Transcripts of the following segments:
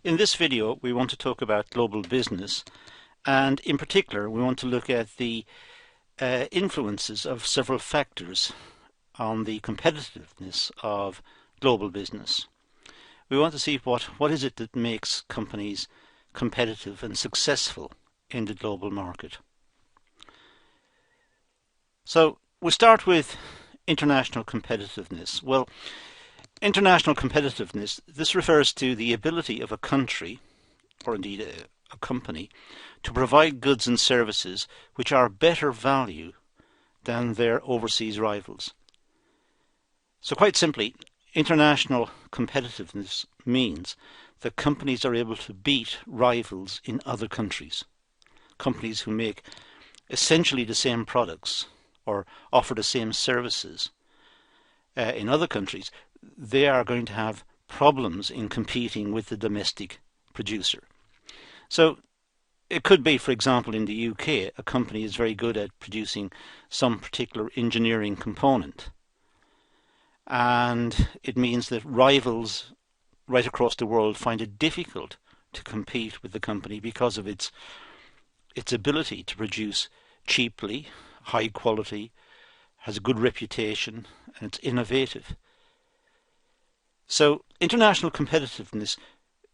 In this video, we want to talk about global business, and in particular, we want to look at the influences of several factors on the competitiveness of global business. We want to see what is it that makes companies competitive and successful in the global market. So we start with international competitiveness. Well, international competitiveness, this refers to the ability of a country, or indeed a company, to provide goods and services which are better value than their overseas rivals. So quite simply, international competitiveness means that companies are able to beat rivals in other countries. Companies who make essentially the same products or offer the same services in other countries, they are going to have problems in competing with the domestic producer. So it could be, for example, in the UK, a company is very good at producing some particular engineering component, and it means that rivals right across the world find it difficult to compete with the company because of its ability to produce cheaply, high quality, has a good reputation, and it's innovative. So international competitiveness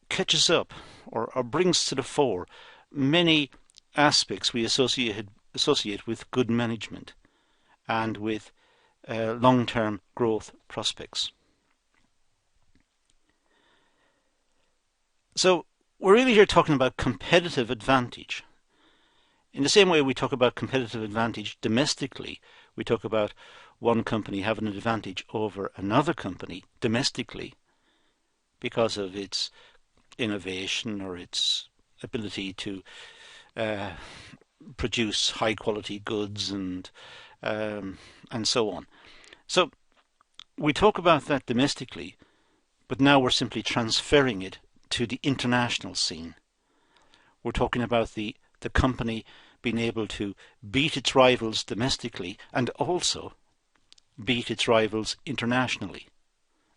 catches up or brings to the fore many aspects we associate with good management and with long-term growth prospects. So we're really here talking about competitive advantage. In the same way we talk about competitive advantage domestically, we talk about one company having an advantage over another company domestically because of its innovation or its ability to produce high quality goods and so on. So we talk about that domestically, but now we're simply transferring it to the international scene. We're talking about the company being able to beat its rivals domestically and also beat its rivals internationally.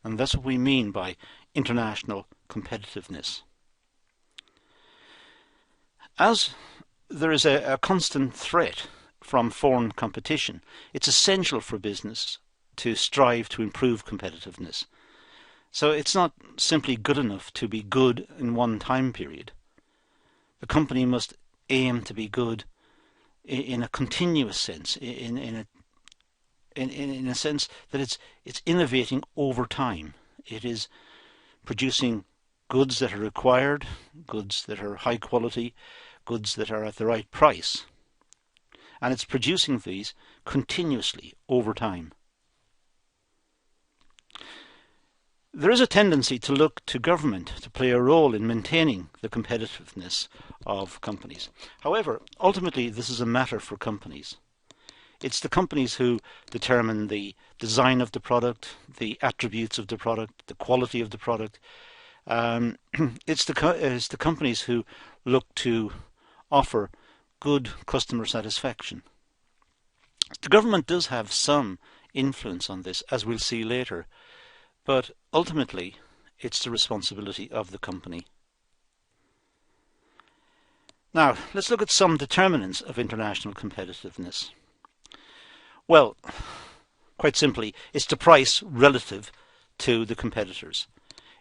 And that's what we mean by international competitiveness. As there is a constant threat from foreign competition, it's essential for business to strive to improve competitiveness. So it's not simply good enough to be good in one time period. The company must aim to be good in a continuous sense, in a sense that it's innovating over time. It is producing goods that are required, goods that are high quality, goods that are at the right price. And it's producing these continuously over time. There is a tendency to look to government to play a role in maintaining the competitiveness of companies. However, ultimately this is a matter for companies. It's the companies who determine the design of the product, the attributes of the product, the quality of the product. It's the companies who look to offer good customer satisfaction. The government does have some influence on this, as we'll see later, but ultimately it's the responsibility of the company. Now, let's look at some determinants of international competitiveness. Well, quite simply, it's the price relative to the competitors.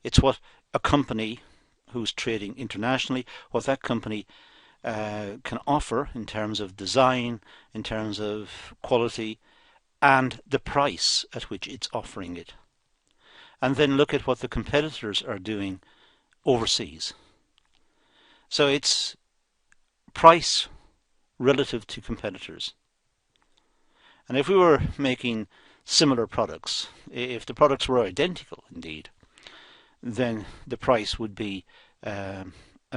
It's what a company who's trading internationally, what that company can offer in terms of design, in terms of quality, and the price at which it's offering it. And then look at what the competitors are doing overseas. So it's price relative to competitors. And if we were making similar products, if the products were identical indeed, then the price would be a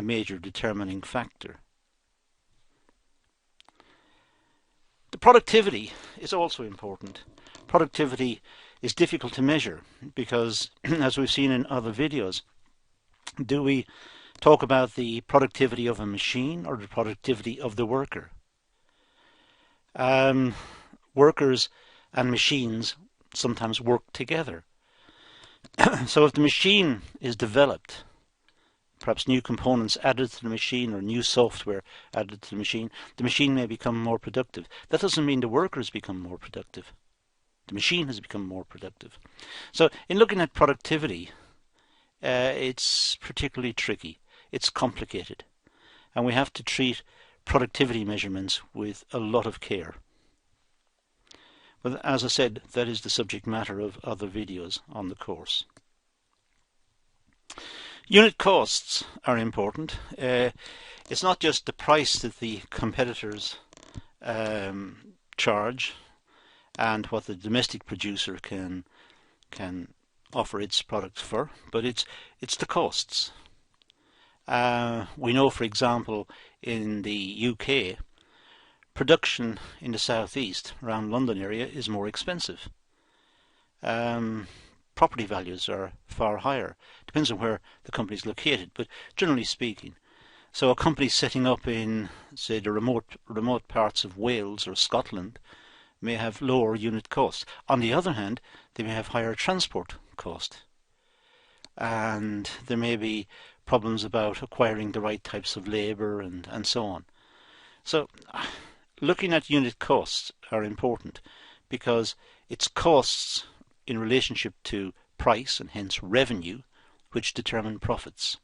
major determining factor. The productivity is also important. Productivity is difficult to measure because, as we've seen in other videos, do we talk about the productivity of a machine or the productivity of the worker? Workers and machines sometimes work together. So if the machine is developed perhaps new components added to the machine or new software added to the machine may become more productive. That doesn't mean the workers become more productive. The machine has become more productive. So in looking at productivity, it's particularly tricky. It's complicated. And we have to treat productivity measurements with a lot of care. But as I said, that is the subject matter of other videos on the course. Unit costs are important. It's not just the price that the competitors charge and what the domestic producer can offer its products for, but it's the costs. We know, for example, in the UK, production in the southeast around London area is more expensive. Property values are far higher. Depends on where the company is located, but generally speaking. So a company setting up in, say, the remote parts of Wales or Scotland may have lower unit costs. On the other hand, they may have higher transport cost. And there may be problems about acquiring the right types of labour and so on. So looking at unit costs are important because it's costs in relationship to price and hence revenue which determine profits.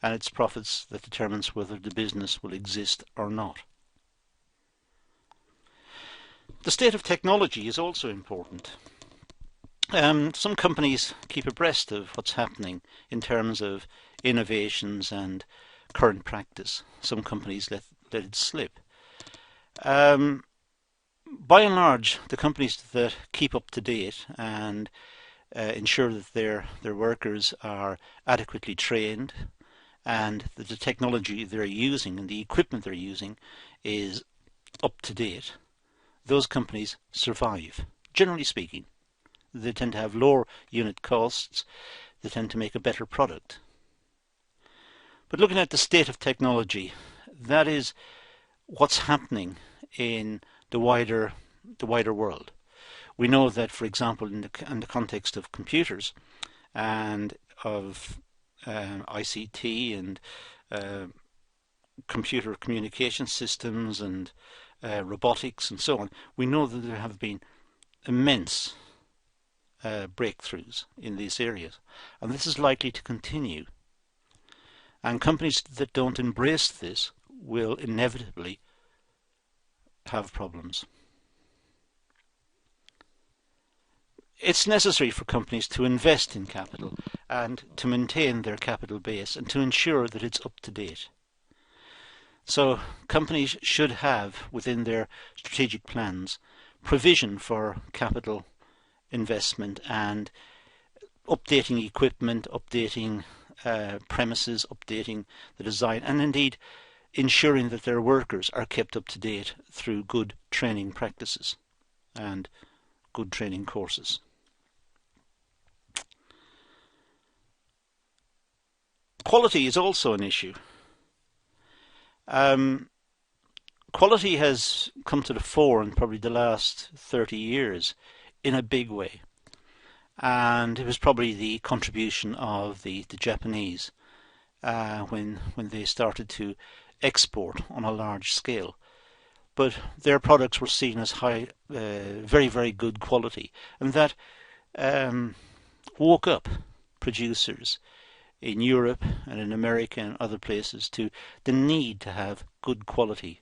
And it's profits that determines whether the business will exist or not. The state of technology is also important. Some companies keep abreast of what's happening in terms of innovations and current practice. Some companies let it slip. By and large, the companies that keep up to date and ensure that their workers are adequately trained and that the technology they're using and the equipment they're using is up to date, those companies survive. Generally speaking, they tend to have lower unit costs, they tend to make a better product. But looking at the state of technology, that is what's happening in the wider world. We know that, for example, in the context of computers and of ICT and computer communication systems and robotics and so on, we know that there have been immense breakthroughs in these areas, and this is likely to continue. And companies that don't embrace this will inevitably have problems. It's necessary for companies to invest in capital and to maintain their capital base and to ensure that it's up to date. So companies should have within their strategic plans provision for capital investment and updating equipment, updating premises, updating the design, and indeed ensuring that their workers are kept up to date through good training practices and good training courses. Quality is also an issue. Quality has come to the fore in probably the last 30 years in a big way. And it was probably the contribution of the Japanese when they started to export on a large scale. But their products were seen as high, very, very good quality. And that woke up producers in Europe and in America and other places to the need to have good quality.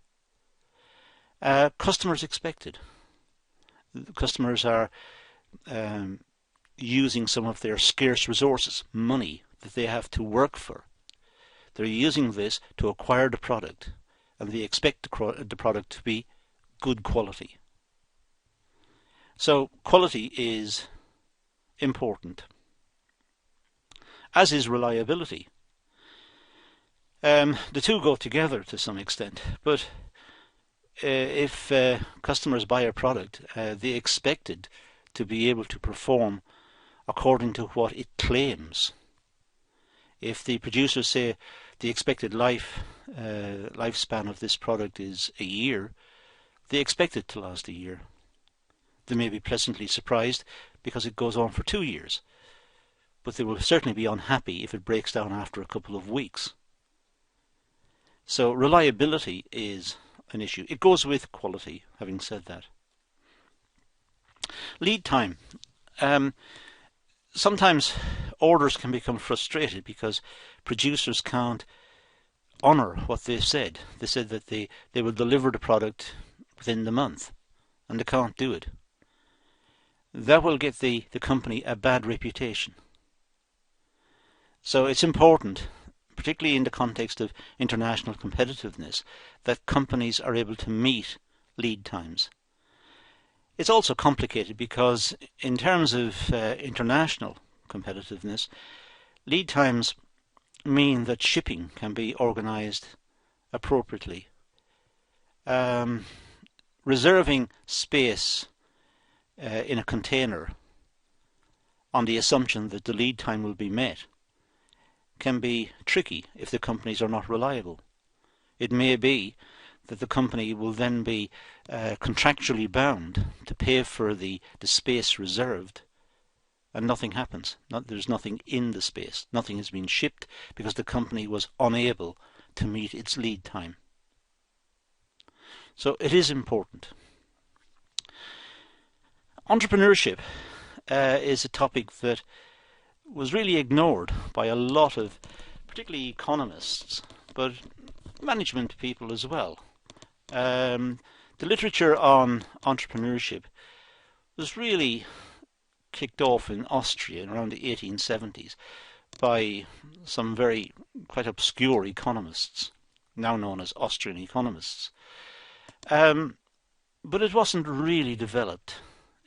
Customers expected. Customers are using some of their scarce resources, money that they have to work for. They're using this to acquire the product, and they expect the product to be good quality. So quality is important, as is reliability. The two go together to some extent, but if customers buy a product, they expect it to be able to perform according to what it claims. If the producers say the expected lifespan of this product is a year, they expect it to last a year. They may be pleasantly surprised because it goes on for 2 years. but they will certainly be unhappy if it breaks down after a couple of weeks. So reliability is an issue. It goes with quality, having said that. Lead time. Sometimes orders can become frustrated because producers can't honour what they've said. They said that they will deliver the product within the month, and they can't do it. That will get the company a bad reputation. So it's important, particularly in the context of international competitiveness, that companies are able to meet lead times. It's also complicated because in terms of international competitiveness, lead times mean that shipping can be organised appropriately. Reserving space in a container on the assumption that the lead time will be met can be tricky if the companies are not reliable. It may be that the company will then be contractually bound to pay for the space reserved, and nothing happens. There's nothing in the space. Nothing has been shipped because the company was unable to meet its lead time. So it is important. Entrepreneurship is a topic that was really ignored by a lot of, particularly economists, but management people as well. The literature on entrepreneurship was really kicked off in Austria around the 1870s by some quite obscure economists, now known as Austrian economists. But it wasn't really developed.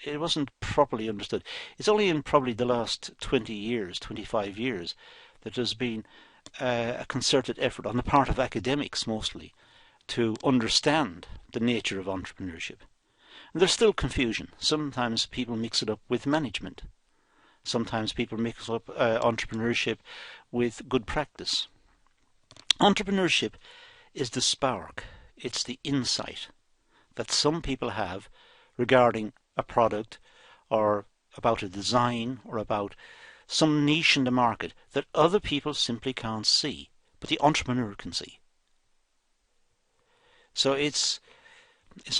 It wasn't properly understood. It's only in probably the last 20 years, 25 years, that there's been a concerted effort on the part of academics mostly to understand the nature of entrepreneurship. And there's still confusion. Sometimes people mix it up with management. Sometimes people mix up entrepreneurship with good practice. Entrepreneurship is the spark. It's the insight that some people have regarding a product or about a design or about some niche in the market that other people simply can't see, but the entrepreneur can see. So it's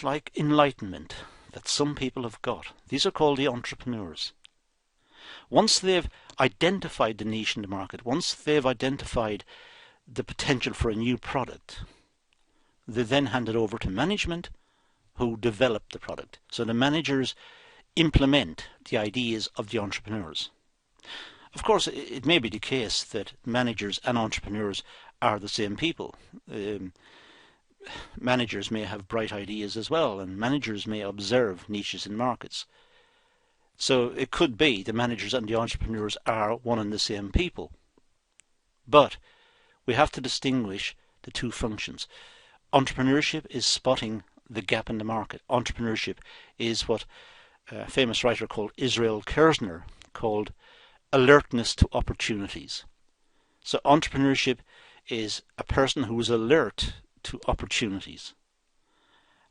like enlightenment that some people have got. These are called the entrepreneurs. Once they've identified the niche in the market, once they've identified the potential for a new product, they then hand it over to management, who develop the product. So the managers implement the ideas of the entrepreneurs. Of course, it may be the case that managers and entrepreneurs are the same people. Managers may have bright ideas as well, and managers may observe niches in markets. So it could be the managers and the entrepreneurs are one and the same people. But we have to distinguish the two functions. Entrepreneurship is spotting the gap in the market. Entrepreneurship is what a famous writer called Israel Kirzner called alertness to opportunities. So entrepreneurship is a person who is alert to opportunities.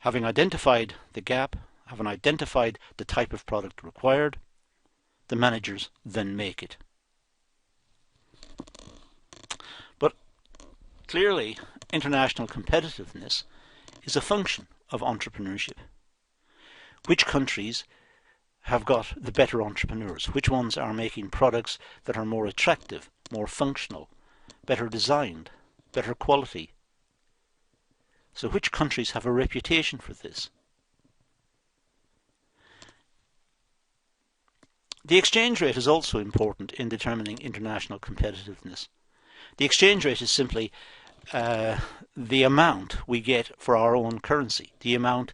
Having identified the gap, having identified the type of product required, the managers then make it. But clearly, international competitiveness is a function of entrepreneurship. Which countries have got the better entrepreneurs? Which ones are making products that are more attractive, more functional, better designed, better quality? So which countries have a reputation for this? The exchange rate is also important in determining international competitiveness. The exchange rate is simply the amount we get for our own currency, the amount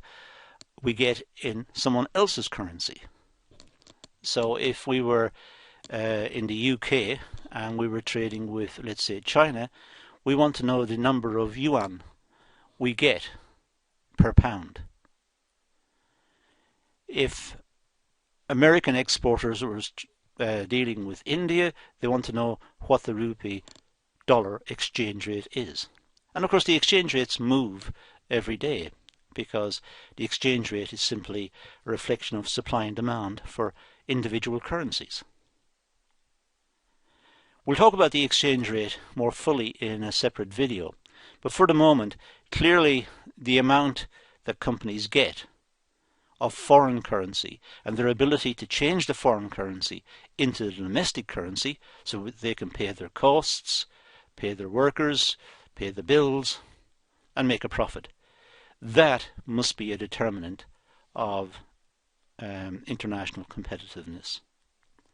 we get in someone else's currency. So if we were in the UK and we were trading with, let's say, China, we want to know the number of yuan we get per pound. If American exporters were dealing with India, they want to know what the rupee dollar exchange rate is. And of course the exchange rates move every day because the exchange rate is simply a reflection of supply and demand for individual currencies. We'll talk about the exchange rate more fully in a separate video, but for the moment, clearly the amount that companies get of foreign currency and their ability to change the foreign currency into the domestic currency so they can pay their costs, pay their workers, pay the bills, and make a profit. That must be a determinant of international competitiveness.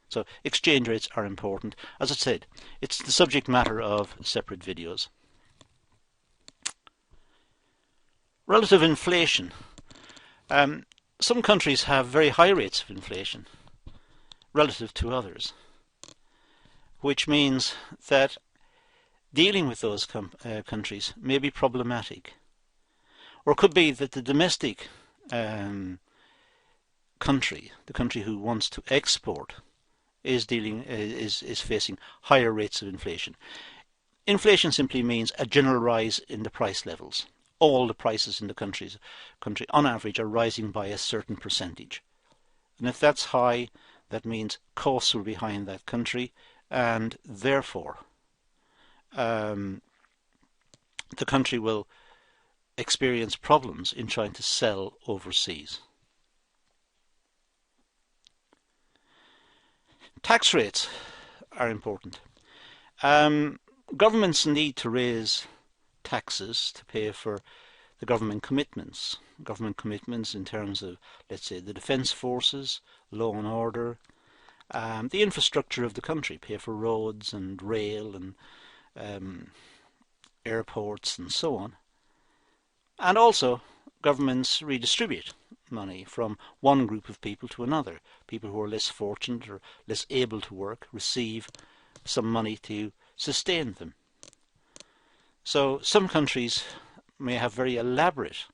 So exchange rates are important. As I said, it's the subject matter of separate videos. Relative inflation. Some countries have very high rates of inflation relative to others, which means that dealing with those countries may be problematic. Or it could be that the domestic country, the country who wants to export, is facing higher rates of inflation. Inflation simply means a general rise in the price levels. All the prices in the country on average are rising by a certain percentage. And if that's high, that means costs will be high in that country, and therefore the country will experience problems in trying to sell overseas. Tax rates are important. Governments need to raise taxes to pay for the government commitments in terms of, let's say, the defence forces, law and order, the infrastructure of the country, pay for roads and rail and airports and so on. And also governments redistribute money from one group of people to another. People who are less fortunate or less able to work receive some money to sustain them. So some countries may have very elaborate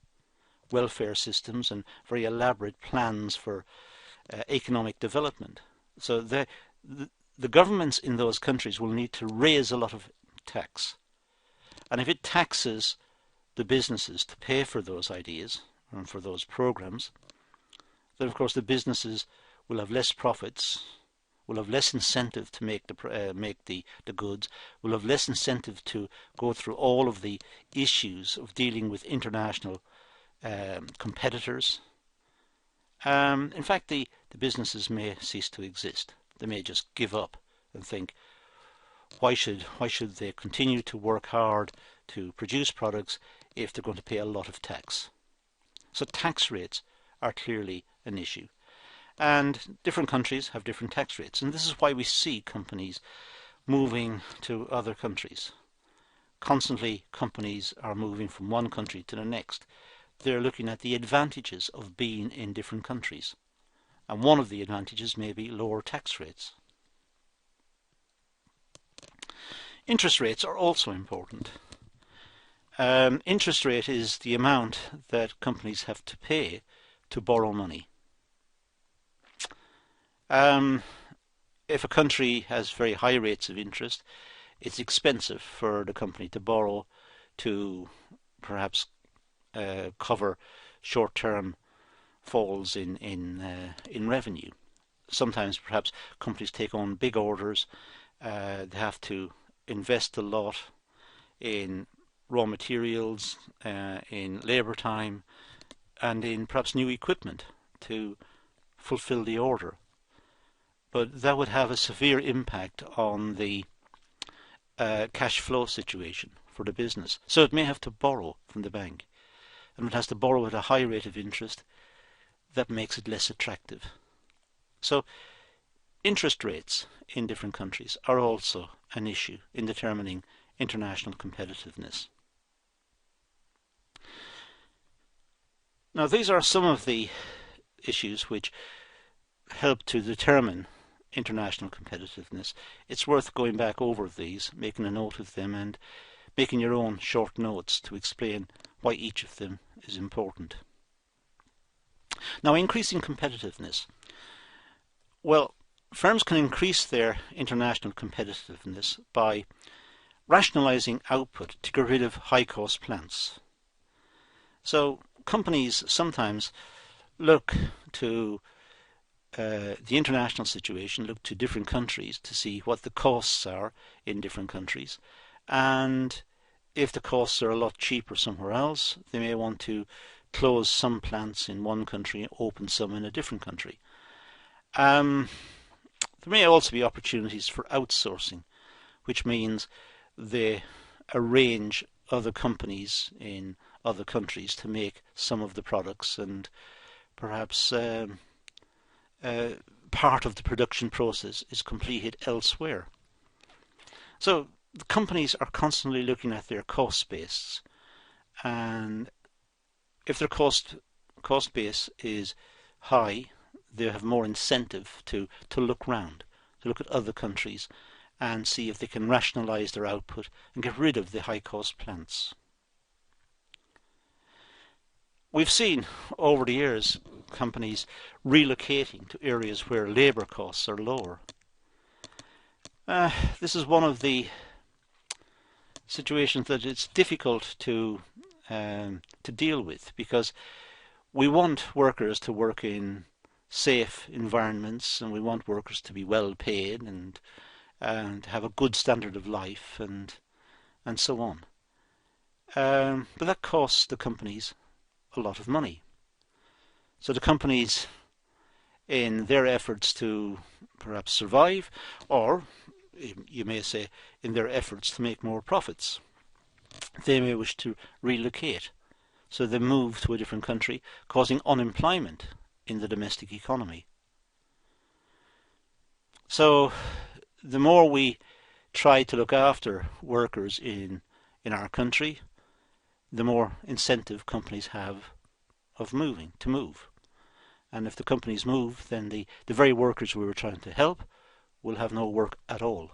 welfare systems and very elaborate plans for economic development. So the governments in those countries will need to raise a lot of tax. And if it taxes the businesses to pay for those ideas and for those programs, then of course the businesses will have less profits, will have less incentive to make the goods, will have less incentive to go through all of the issues of dealing with international competitors. In fact, the businesses may cease to exist. They may just give up and think, why should they continue to work hard to produce products if they're going to pay a lot of tax? So tax rates are clearly an issue. And different countries have different tax rates. And this is why we see companies moving to other countries. Constantly, companies are moving from one country to the next. They're looking at the advantages of being in different countries. And one of the advantages may be lower tax rates. Interest rates are also important. Interest rate is the amount that companies have to pay to borrow money. If a country has very high rates of interest, it's expensive for the company to borrow to perhaps cover short-term falls in revenue. Sometimes perhaps companies take on big orders. They have to invest a lot in raw materials, in labour time, and in perhaps new equipment to fulfill the order. But that would have a severe impact on the cash flow situation for the business. So it may have to borrow from the bank. And it has to borrow at a high rate of interest. That makes it less attractive. So interest rates in different countries are also an issue in determining international competitiveness. Now, these are some of the issues which help to determine international competitiveness. It's worth going back over these, making a note of them, and making your own short notes to explain why each of them is important. Now, increasing competitiveness. Well, firms can increase their international competitiveness by rationalizing output to get rid of high-cost plants. So companies sometimes look to the international situation, look to different countries to see what the costs are in different countries, and if the costs are a lot cheaper somewhere else, they may want to close some plants in one country and open some in a different country. There may also be opportunities for outsourcing, which means they arrange other companies in other countries to make some of the products, and perhaps part of the production process is completed elsewhere. So the companies are constantly looking at their cost base, and if their cost base is high, they have more incentive to look round, to look at other countries and see if they can rationalise their output and get rid of the high cost plants. We've seen over the years companies relocating to areas where labour costs are lower. This is one of the situations that it's difficult to deal with, because we want workers to work in safe environments, and we want workers to be well paid and have a good standard of life and so on. But that costs the companies a lot of money. So the companies, in their efforts to perhaps survive, or you may say in their efforts to make more profits, they may wish to relocate. So they move to a different country, causing unemployment in the domestic economy. So the more we try to look after workers in our country, the more incentive companies have of moving, to move. And if the companies move, then the very workers we were trying to help will have no work at all.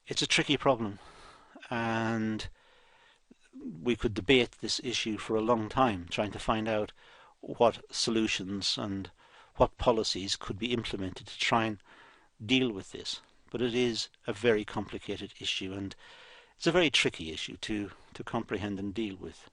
It's a tricky problem, and we could debate this issue for a long time, trying to find out what solutions and what policies could be implemented to try and deal with this. But it is a very complicated issue, and it's a very tricky issue to comprehend and deal with.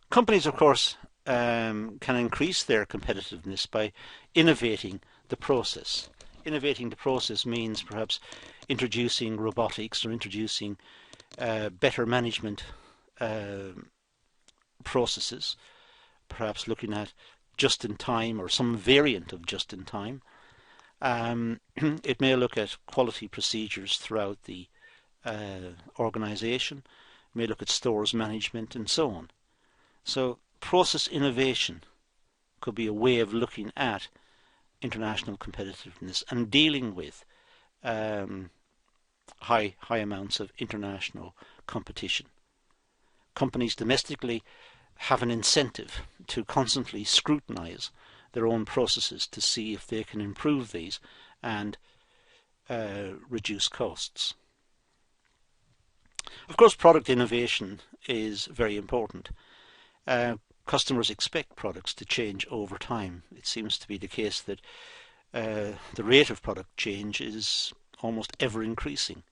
Companies, of course, can increase their competitiveness by innovating the process. Innovating the process means perhaps introducing robotics or introducing better management processes, perhaps looking at just-in-time or some variant of just-in-time. It may look at quality procedures throughout the organisation, may look at stores management and so on. So process innovation could be a way of looking at international competitiveness and dealing with high amounts of international competition. Companies domestically have an incentive to constantly scrutinise their own processes to see if they can improve these and reduce costs. Of course, product innovation is very important. Customers expect products to change over time. It seems to be the case that the rate of product change is almost ever increasing.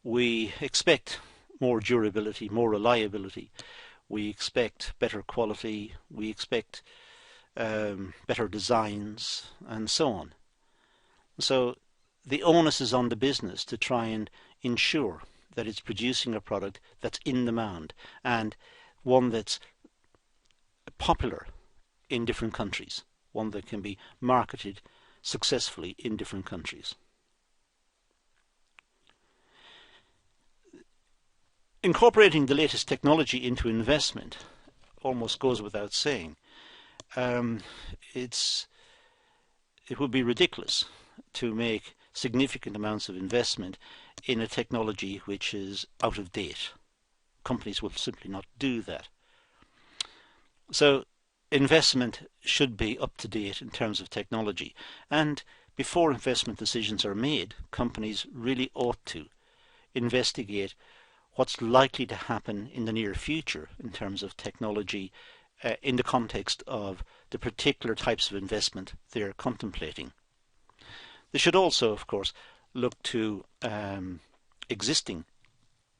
We expect more durability, more reliability. We expect better quality. We expect better designs and so on. So the onus is on the business to try and ensure that it's producing a product that's in demand and one that's popular in different countries, one that can be marketed successfully in different countries. Incorporating the latest technology into investment almost goes without saying. It would be ridiculous to make significant amounts of investment in a technology which is out of date. Companies will simply not do that. So investment should be up to date in terms of technology, and before investment decisions are made, companies really ought to investigate what's likely to happen in the near future in terms of technology in the context of the particular types of investment they're contemplating. They should also, of course, look to existing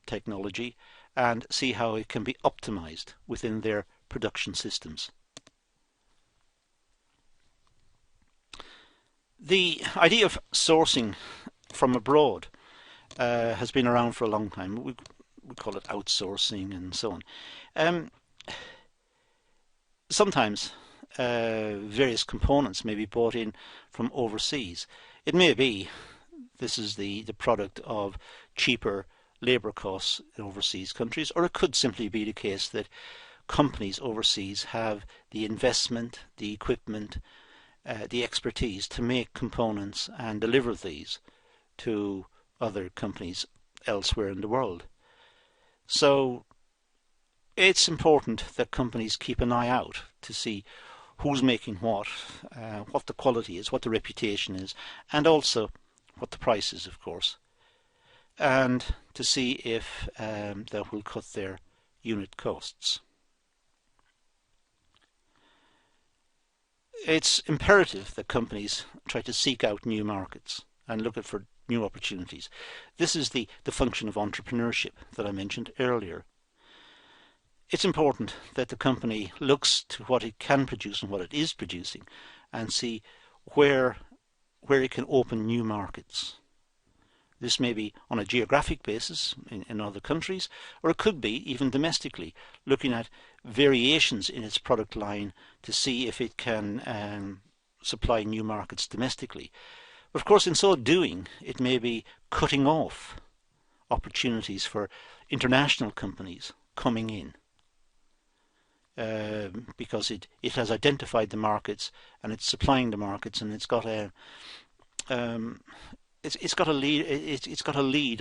technology and see how it can be optimized within their production systems. The idea of sourcing from abroad has been around for a long time. We call it outsourcing and so on. Um, Sometimes various components may be bought in from overseas. It may be this is the product of cheaper labour costs in overseas countries, or it could simply be the case that companies overseas have the investment, the equipment, the expertise to make components and deliver these to other companies elsewhere in the world. So it's important that companies keep an eye out to see who's making what the quality is, what the reputation is, and also what the price is, of course, and to see if that will cut their unit costs. It's imperative that companies try to seek out new markets and look for new opportunities. This is the function of entrepreneurship that I mentioned earlier. It's important that the company looks to what it can produce and what it is producing and see where it can open new markets. This may be on a geographic basis in other countries, or it could be even domestically, looking at variations in its product line to see if it can supply new markets domestically. But of course, in so doing, it may be cutting off opportunities for international companies coming in. Because it has identified the markets and it's supplying the markets, and it's got a lead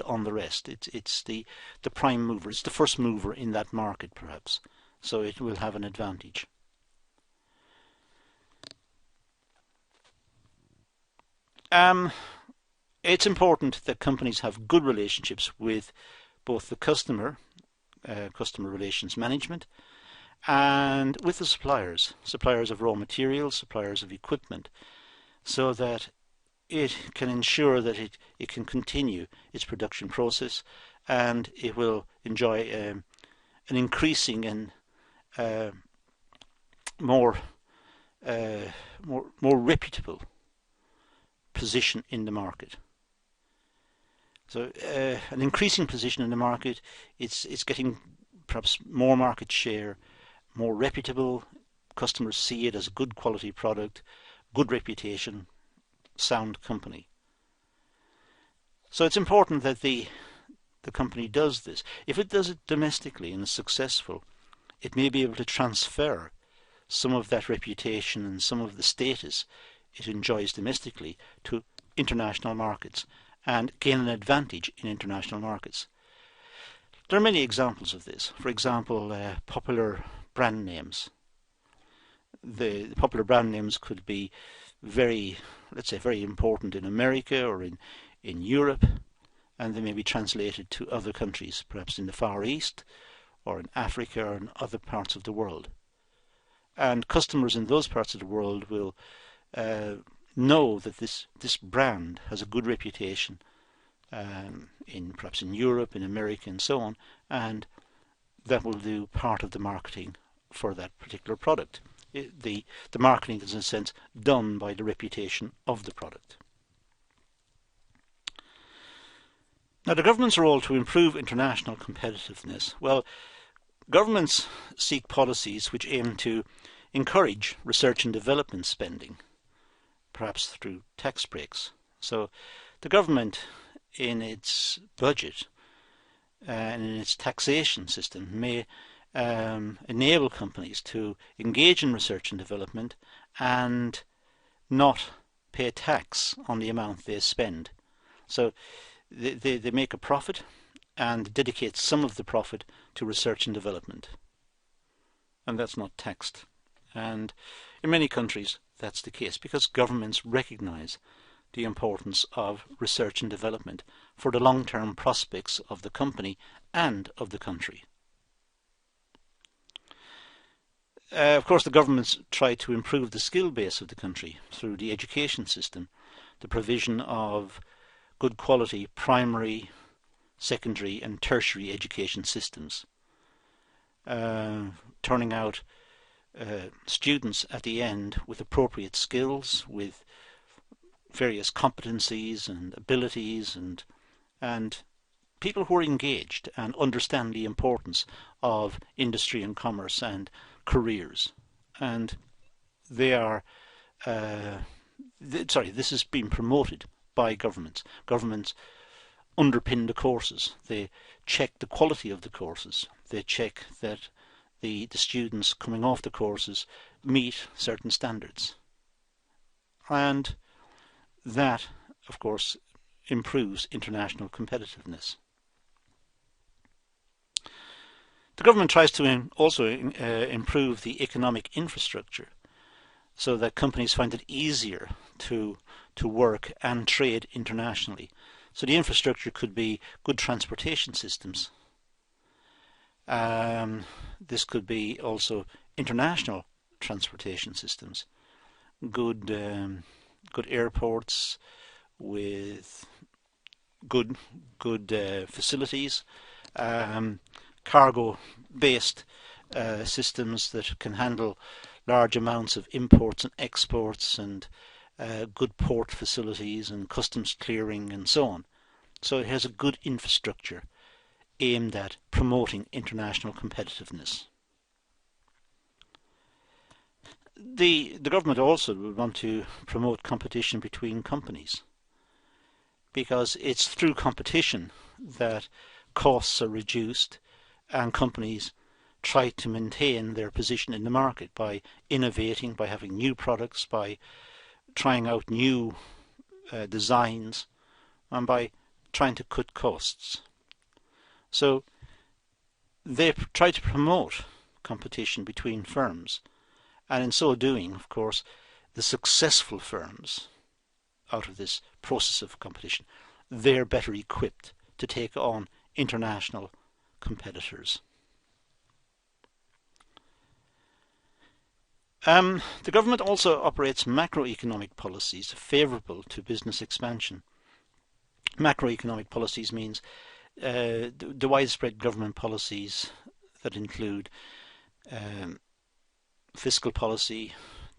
on the rest. It's the prime mover. It's the first mover in that market, perhaps. So it will have an advantage. It's important that companies have good relationships with both the customer relations management, and with the suppliers of raw materials, suppliers of equipment, so that it can ensure that it can continue its production process, and it will enjoy an increasing and more reputable position in the market. So an increasing position in the market, it's getting perhaps more market share, more reputable. Customers see it as a good quality product, good reputation, sound company. So it's important that the company does this. If it does it domestically and is successful, it may be able to transfer some of that reputation and some of the status it enjoys domestically to international markets and gain an advantage in international markets. There are many examples of this. For example, popular brand names. The popular brand names could be very important in America or in Europe, and they may be translated to other countries, perhaps in the Far East or in Africa or in other parts of the world. And customers in those parts of the world will know that this brand has a good reputation perhaps in Europe, in America, and so on, and that will do part of the marketing for that particular product. The marketing is in a sense done by the reputation of the product. Now, the government's role to improve international competitiveness. Well, governments seek policies which aim to encourage research and development spending, perhaps through tax breaks. So the government in its budget and in its taxation system may enable companies to engage in research and development and not pay tax on the amount they spend. So they make a profit and dedicate some of the profit to research and development, and that's not taxed. And in many countries that's the case because governments recognise the importance of research and development for the long-term prospects of the company and of the country. Of course, the governments try to improve the skill base of the country through the education system, the provision of good quality primary, secondary and tertiary education systems, turning out students at the end with appropriate skills, with various competencies and abilities and people who are engaged and understand the importance of industry and commerce and careers. And they are, this has been promoted by governments. Governments underpin the courses. They check the quality of the courses. They check that the students coming off the courses meet certain standards. And that, of course, improves international competitiveness. The government tries to also improve the economic infrastructure so that companies find it easier to work and trade internationally. So the infrastructure could be good transportation systems. This could be also international transportation systems, good airports with good facilities, cargo-based systems that can handle large amounts of imports and exports, and good port facilities and customs clearing and so on. So it has a good infrastructure aimed at promoting international competitiveness. The government also would want to promote competition between companies, because it's through competition that costs are reduced and companies try to maintain their position in the market by innovating, by having new products, by trying out new designs, and by trying to cut costs. So they try to promote competition between firms, and in so doing, of course, the successful firms out of this process of competition, they're better equipped to take on international competitors. The government also operates macroeconomic policies favourable to business expansion. Macroeconomic policies means the widespread government policies that include fiscal policy,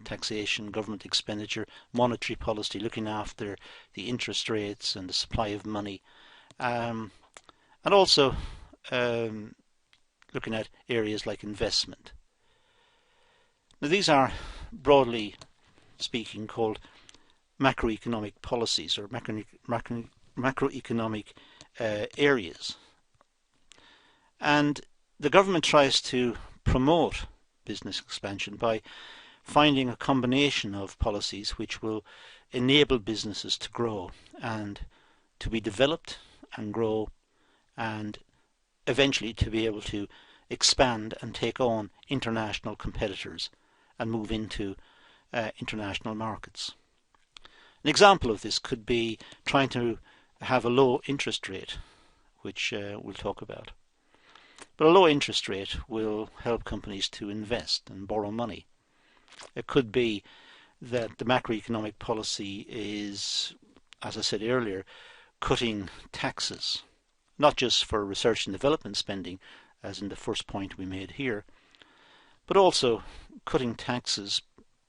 taxation, government expenditure, monetary policy, looking after the interest rates and the supply of money, and also looking at areas like investment. Now, these are, broadly speaking, called macroeconomic policies or macroeconomic areas. And the government tries to promote business expansion by finding a combination of policies which will enable businesses to grow and to be developed and grow, and eventually to be able to expand and take on international competitors and move into international markets. An example of this could be trying to have a low interest rate, which we'll talk about. But a low interest rate will help companies to invest and borrow money. It could be that the macroeconomic policy is, as I said earlier, cutting taxes, not just for research and development spending, as in the first point we made here, but also cutting taxes,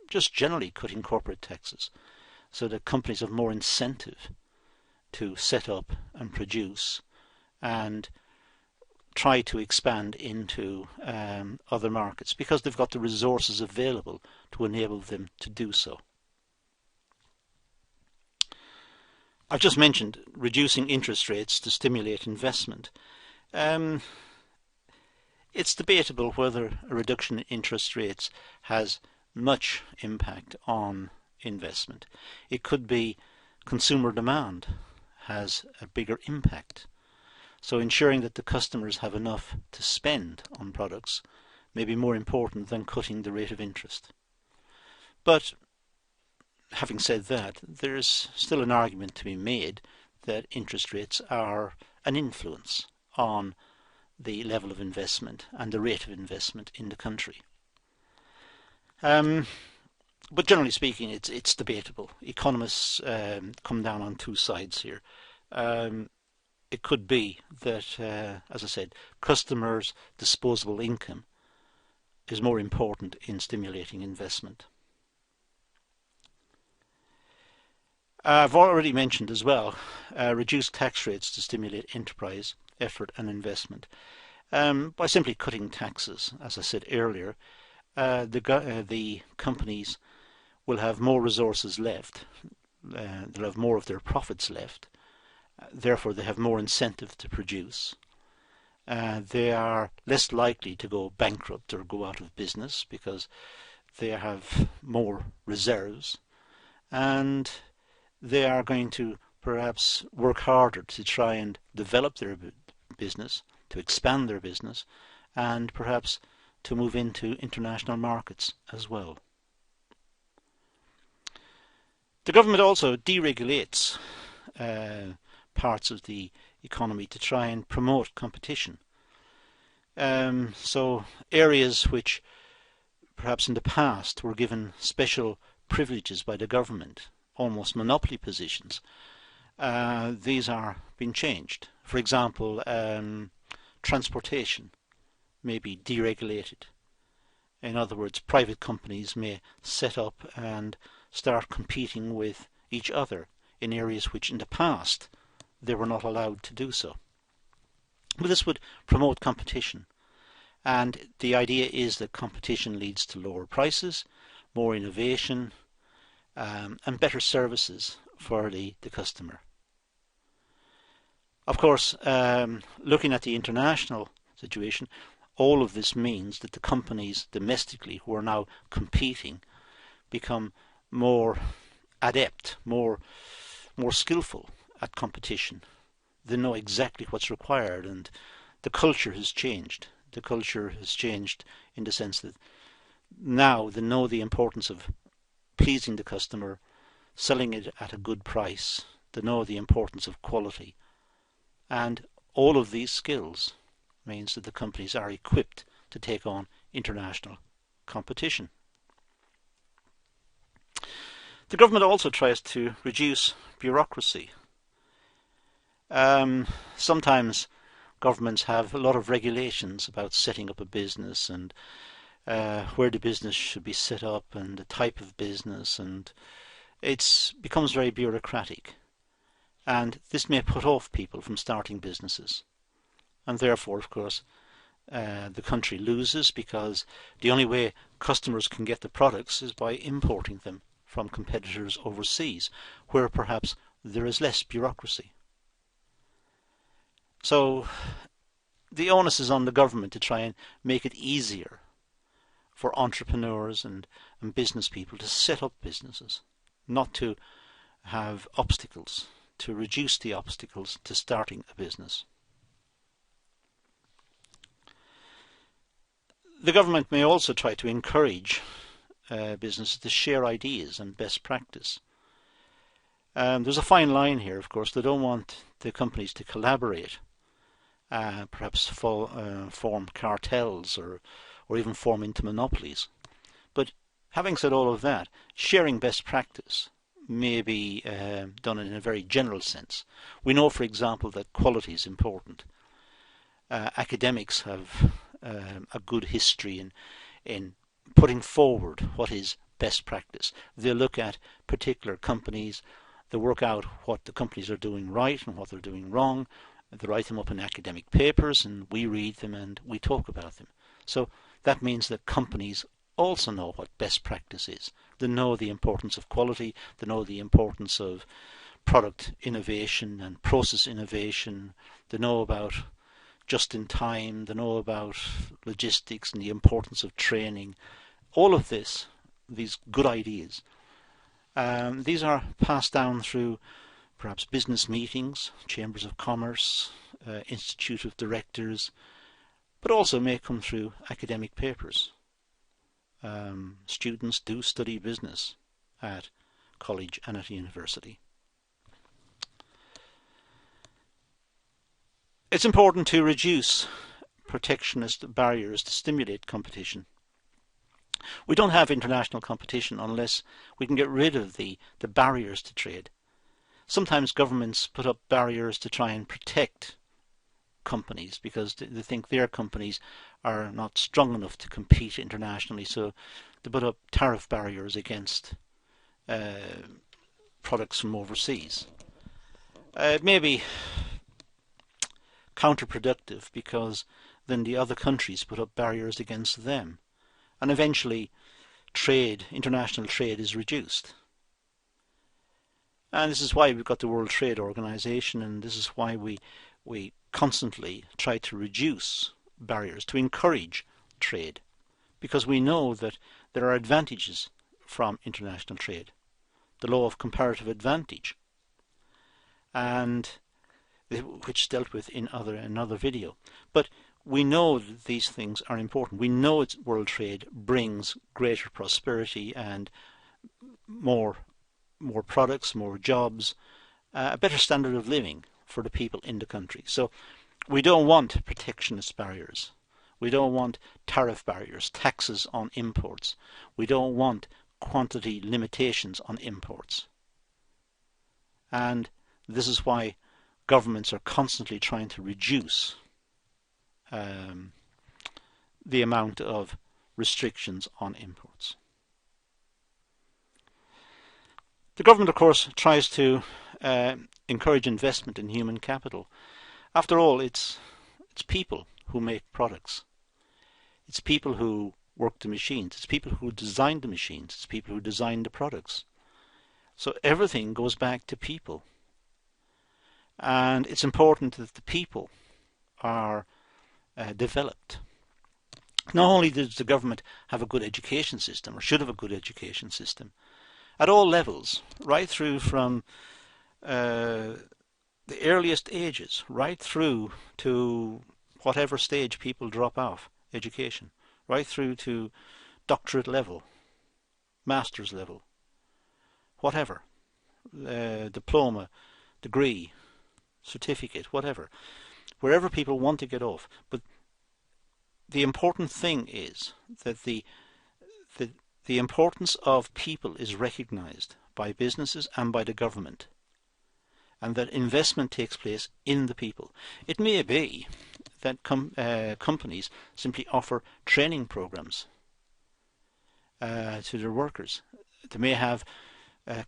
just generally cutting corporate taxes, so that companies have more incentive to set up and produce and try to expand into other markets, because they've got the resources available to enable them to do so. I've just mentioned reducing interest rates to stimulate investment. It's debatable whether a reduction in interest rates has much impact on investment. It could be consumer demand has a bigger impact. So ensuring that the customers have enough to spend on products may be more important than cutting the rate of interest. But having said that, there is still an argument to be made that interest rates are an influence on the level of investment and the rate of investment in the country. But generally speaking, it's debatable. Economists come down on two sides here. It could be that, as I said, customers' disposable income is more important in stimulating investment. I've already mentioned as well reduced tax rates to stimulate enterprise, effort and investment. By simply cutting taxes, as I said earlier, the companies will have more resources left. They'll have more of their profits left. Therefore, they have more incentive to produce. They are less likely to go bankrupt or go out of business because they have more reserves, and they are going to perhaps work harder to try and develop their business, to expand their business, and perhaps to move into international markets as well. The government also deregulates parts of the economy to try and promote competition. So areas which perhaps in the past were given special privileges by the government, almost monopoly positions, these are being changed. For example, transportation may be deregulated. In other words, private companies may set up and start competing with each other in areas which in the past they were not allowed to do so. But this would promote competition, and the idea is that competition leads to lower prices, more innovation, and better services for the customer. Of course, looking at the international situation, all of this means that the companies domestically who are now competing become more adept, more skillful at competition. They know exactly what's required, and the culture has changed. The culture has changed in the sense that now they know the importance of pleasing the customer, selling it at a good price. They know the importance of quality. And all of these skills means that the companies are equipped to take on international competition. The government also tries to reduce bureaucracy. Sometimes governments have a lot of regulations about setting up a business and where the business should be set up and the type of business, and it becomes very bureaucratic. And this may put off people from starting businesses. And therefore, of course, the country loses, because the only way customers can get the products is by importing them from competitors overseas, where perhaps there is less bureaucracy. So the onus is on the government to try and make it easier for entrepreneurs and business people to set up businesses, not to have obstacles, to reduce the obstacles to starting a business. The government may also try to encourage businesses to share ideas and best practice. There's a fine line here, of course. They don't want the companies to collaborate, perhaps form cartels or even form into monopolies. But having said all of that, sharing best practice may be done in a very general sense. We know, for example, that quality is important. Academics have a good history in putting forward what is best practice. They look at particular companies, they work out what the companies are doing right and what they're doing wrong, they write them up in academic papers, and we read them and we talk about them. So that means that companies also know what best practice is. They know the importance of quality, they know the importance of product innovation and process innovation, they know about just in time, they know about logistics and the importance of training. All of this, these good ideas, these are passed down through perhaps business meetings, chambers of commerce, institute of directors, but also may come through academic papers. Students do study business at college and at university. It's important to reduce protectionist barriers to stimulate competition. We don't have international competition unless we can get rid of the barriers to trade. Sometimes governments put up barriers to try and protect companies because they think their companies are not strong enough to compete internationally, so they put up tariff barriers against products from overseas. It may be counterproductive because then the other countries put up barriers against them, and eventually international trade is reduced. And this is why we've got the World Trade Organization, and this is why we constantly try to reduce barriers, to encourage trade, because we know that there are advantages from international trade. The law of comparative advantage, and which is dealt with in another video. But we know that these things are important. We know world trade brings greater prosperity and more products, more jobs, a better standard of living for the people in the country. So we don't want protectionist barriers. We don't want tariff barriers, taxes on imports. We don't want quantity limitations on imports. And this is why governments are constantly trying to reduce the amount of restrictions on imports. The government, of course, tries to encourage investment in human capital. After all, it's people who make products. It's people who work the machines. It's people who design the machines. It's people who design the products. So everything goes back to people. And it's important that the people are developed. Not only does the government have a good education system, or should have a good education system, at all levels, right through from the earliest ages, right through to whatever stage people drop off education, right through to doctorate level, master's level, whatever, diploma, degree, certificate, whatever, wherever people want to get off. But the important thing is that the importance of people is recognized by businesses and by the government, and that investment takes place in the people. It may be that companies simply offer training programs to their workers. They may have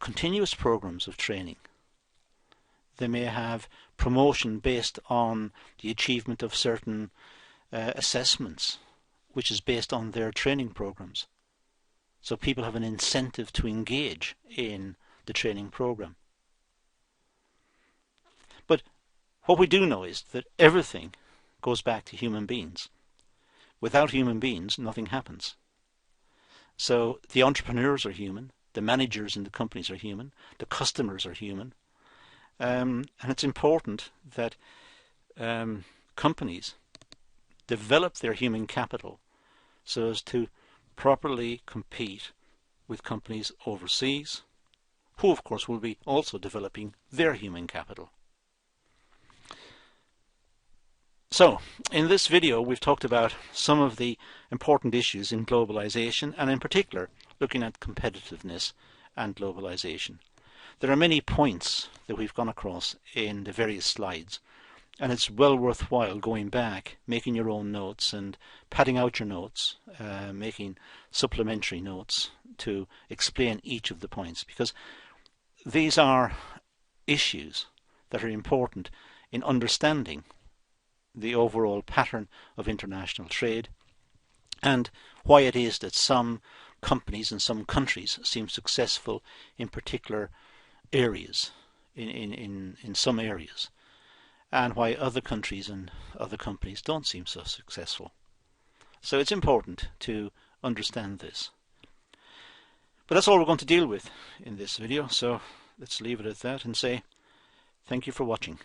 continuous programs of training. They may have promotion based on the achievement of certain assessments, which is based on their training programs. So people have an incentive to engage in the training program. But what we do know is that everything goes back to human beings. Without human beings, nothing happens. So the entrepreneurs are human, the managers in the companies are human, the customers are human, and it's important that companies develop their human capital so as to properly compete with companies overseas, who of course will be also developing their human capital. So, in this video we've talked about some of the important issues in globalization, and in particular looking at competitiveness and globalization. There are many points that we've gone across in the various slides, and it's well worthwhile going back, making your own notes and padding out your notes, making supplementary notes to explain each of the points, because these are issues that are important in understanding the overall pattern of international trade and why it is that some companies and some countries seem successful in particular areas, in some areas, and why other countries and other companies don't seem so successful. So it's important to understand this. But that's all we're going to deal with in this video, so let's leave it at that and say thank you for watching.